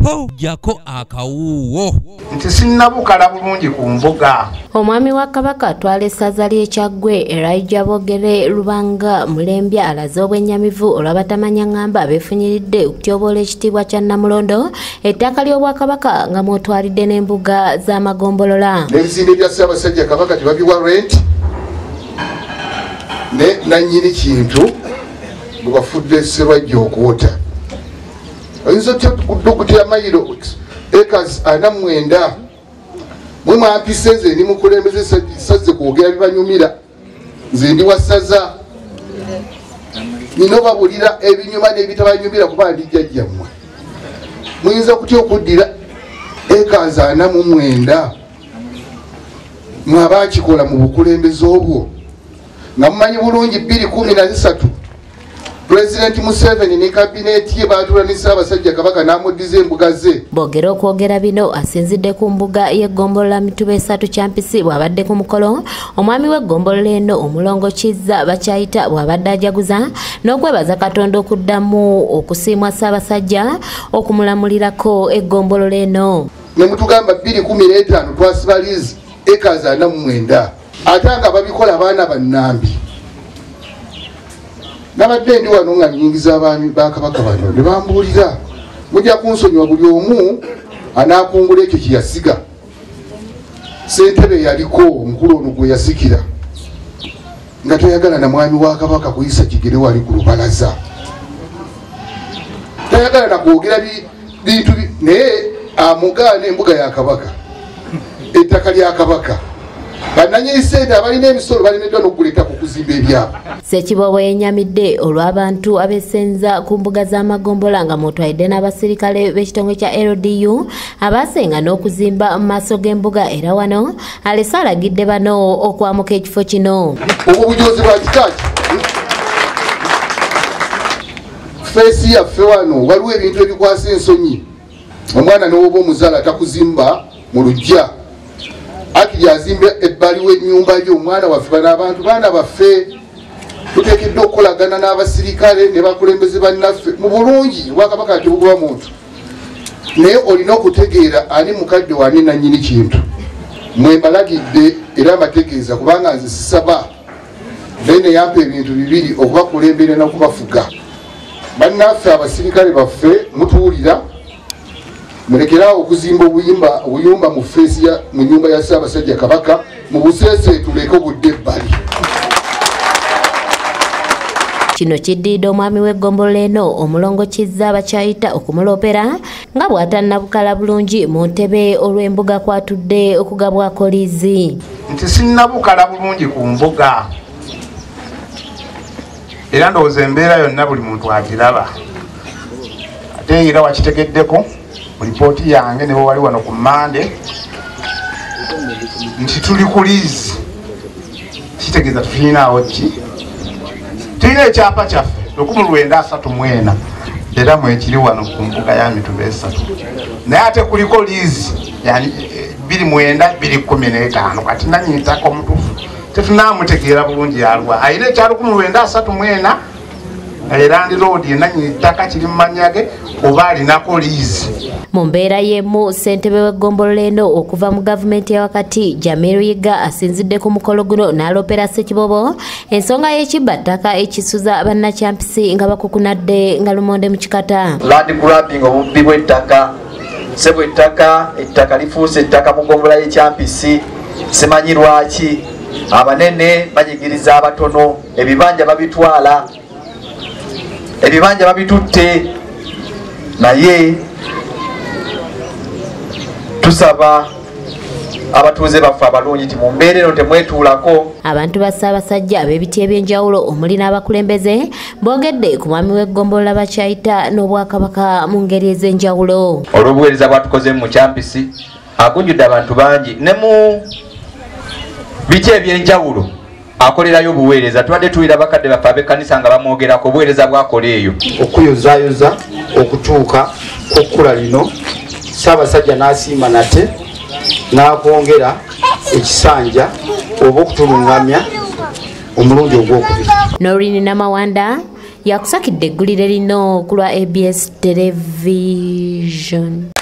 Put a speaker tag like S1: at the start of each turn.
S1: po jako akawuwo
S2: nti sinnabukala bulungi ku mbuga.
S3: Omwami wa Kabaka atwala essaza ly'Ekyaggwe Elijah Bogere Lubanga Mulembya alaze obwennyamivu olw'abatamanya ngamba abeefunyiridde okutyoboola ekitiibwa kya Namulondo ettaka ly'Obwakabaka nga mwotwalidde n'embuga z'amagombolola.
S4: N'ebizimbe bya Ssaabasajja Kabaka tebabiwa rent ne nannyini kintu bwe bafudde Sserwajja okwota. Oyinza okutya mayiro acres 49 mwe mwampise nze ndi mukulembeze sazze kwogera bibanyumira nze ndi wassaza nina obabulira ebinyuma n'ebitabanyumira kuba ndi jjajjammwe. Muyinza okutya okuddira acres 49 mwabakikola mu bukulembeze obwo nga mumanyi bulungi 2013 President Museveni ne kabineti ye baatula ne Ssaabasajja Kabaka n'amuddiza embuga ze.
S3: Bogera okwogera bino asinzidde ku mbuga y'eggombolola Mituba 3 Kyampisi bw'abadde ku mukolo omwami w'eggombolola eno Omulongo Kizza bakyayita bw'abadde ajaguza n'okwebaza Katonda okuddamu okusiimwa Ssaabasajja okumulamulirako eggombolola eno.
S4: Ne mutugamba 2015 twasibaliza acres 49 ate nga babikola abaana bannambi. Nabadde ndi wano nga nnyingiza abaami ba Kabaka bano ne bambuulira mujja kunsonyiwa buli omu anaakungula ekyo kye yasiga. Ssentebe yaliko omukulu ono gwe yasikira nga tayagala na mwami wa Kabaka kuyisa kigere wali ku lubalaza, tayagala na kwogera bintu naye amugaana embuga ya Kabaka, ettaka lya Kabaka. Bananyisenda balina emisolo balemeddwa n'okuleeta ku kuzimba ebyabo.
S3: Ssekiboobo yennyamidde olw'abantu abeesenza ku mbuga z'amagombola nga mwotwalidde n'abasirikale b'ekitongole kya LDU abaasenga n'okuzimba mu maaso g'embuga era wano alese alagidde bano okwamuka ekifo kino.
S4: Obwo bujozi bwa kikaaki feesi yaffe wano waliwo ebintu ebikwasa ensonyi. Omwana n'oba omuzaala takuzimba mu luggya akiri azimba ebbali w'ennyumba yo. Omwana waffe bano abantu baana baffe tuteekeddwa okukolagana n'abasirikale ne bakulembeze bannaffe mu bulungi. Obwakabaka tebugoba muntu naye olina okutegeera ani mukadde wani nannyini kintu. Mwe mbalagidde era mbategeeza kubanga nze sisaba bene yampa ebintu bibiri okubakulembera n'okubafuga. Bannaffe abasirikale baffe mutuwulira mulekerawo okuzimba obuyumba mu feesi mu nyumba ya Ssaabasajja Kabaka mu buseese tuleke obudde ebbali.
S3: Kino kiddiidde omwami w'eggombolola eno Omulongo Kizza bakyayita okumulopera nga bw'atannabukala bulungi mu ntebe olw'embuga kwatudde okugabwako liizi.
S2: Nti sinnabukala bulungi ku mbuga era ndowooza embeera yonna buli muntu agiraba ate era wakitegeddeko mu lipooti yange ne bwe wali wano ku Mande nti tuli ku liizi. Kitegeeza tulinaawo ki? Tulina ekyapa kyaffe 1934 era mwekiri wano ku mbuga ya Mituba 3 naye ate kuliko liizi yani 29-2015 kati nanyitako omutuufu tetunaamutegeera bulungi yalwa ayina ekya 1934 era ndi road enanyitaka kiri mu mannya ge oba alinako liizi.
S3: Mu mbeera y'emu ssentebe w'eggombolola eno okuva mu gavumenti ya wakati Jamiru Yiga asinzidde ku mukolo guno n'alopera Ssekiboobo ensonga y'ekibbattaka ekisuza bannakyampisi nga bakukunadde nga lumonde mu kikata.
S5: Land grabbing obubbi bw'ettaka ssebo ettaka lifuuse ettaka mu ggombolola y'Ekyampisi simanyi lwaki abanene banyigiriza abatono ebibanja babitwala ebibanja babitutte naye tusaba abatuuze baffe abalungi ti mu mbeera eno temwetuulako.
S3: Abantu ba Ssaabasajja ab'ebiti eby'enjawulo omuli n'abakulembeze boogedde ku mwami w'eggombolola bakyayita n'Obwakabaka mu ngeri ez'enjawulo.
S5: Olw'obuweereza bwatukoze mu Kyampisi agunjudde abantu bangi ne mu biti eby'enjawulo akolerayo obuweereza. Tubadde tuwulira bakadde baffe ab'ekkanisa nga bamwogerako obuweereza bwakola eyo
S6: okuyozaayoza okutuuka kokkula lino Ssaabasajja n'asiima nate n'akwongera ekisanja oba okutulungamya omulundi ogwokubiri.
S3: Norini Namawanda yakusakidde eggulire lino ku lwa ABS Television.